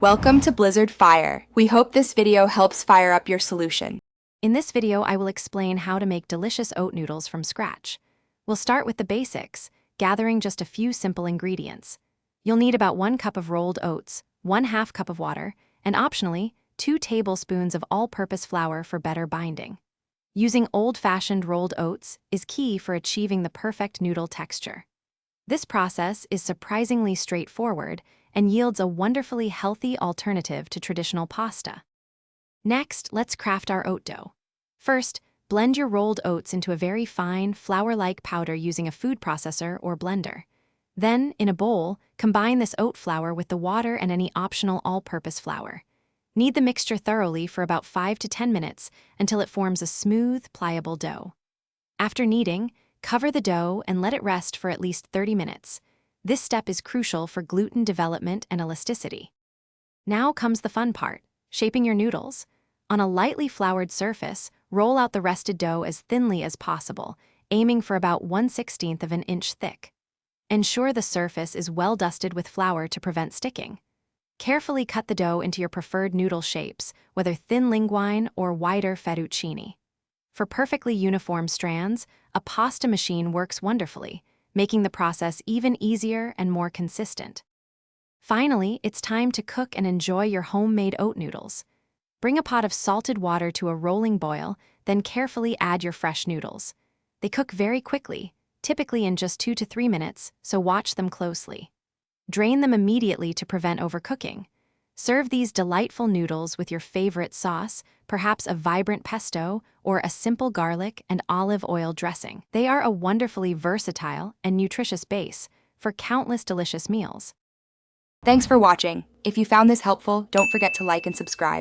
Welcome to Blizzard Fire. We hope this video helps fire up your solution. In this video, I will explain how to make delicious oat noodles from scratch. We'll start with the basics, gathering just a few simple ingredients. You'll need about 1 cup of rolled oats, 1/2 cup of water, and optionally, 2 tablespoons of all-purpose flour for better binding. Using old-fashioned rolled oats is key for achieving the perfect noodle texture. This process is surprisingly straightforward and yields a wonderfully healthy alternative to traditional pasta. Next, let's craft our oat dough. First, blend your rolled oats into a very fine, flour-like powder using a food processor or blender. Then, in a bowl, combine this oat flour with the water and any optional all-purpose flour. Knead the mixture thoroughly for about 5 to 10 minutes until it forms a smooth, pliable dough. After kneading, cover the dough and let it rest for at least 30 minutes. This step is crucial for gluten development and elasticity. Now comes the fun part, shaping your noodles. On a lightly floured surface, roll out the rested dough as thinly as possible, aiming for about 1/16 of an inch thick. Ensure the surface is well dusted with flour to prevent sticking. Carefully cut the dough into your preferred noodle shapes, whether thin linguine or wider fettuccine. For perfectly uniform strands, a pasta machine works wonderfully, making the process even easier and more consistent. Finally, it's time to cook and enjoy your homemade oat noodles. Bring a pot of salted water to a rolling boil, then carefully add your fresh noodles. They cook very quickly, typically in just 2 to 3 minutes, so watch them closely. Drain them immediately to prevent overcooking. Serve these delightful noodles with your favorite sauce, perhaps a vibrant pesto or a simple garlic and olive oil dressing. They are a wonderfully versatile and nutritious base for countless delicious meals. Thanks for watching. If you found this helpful, don't forget to like and subscribe.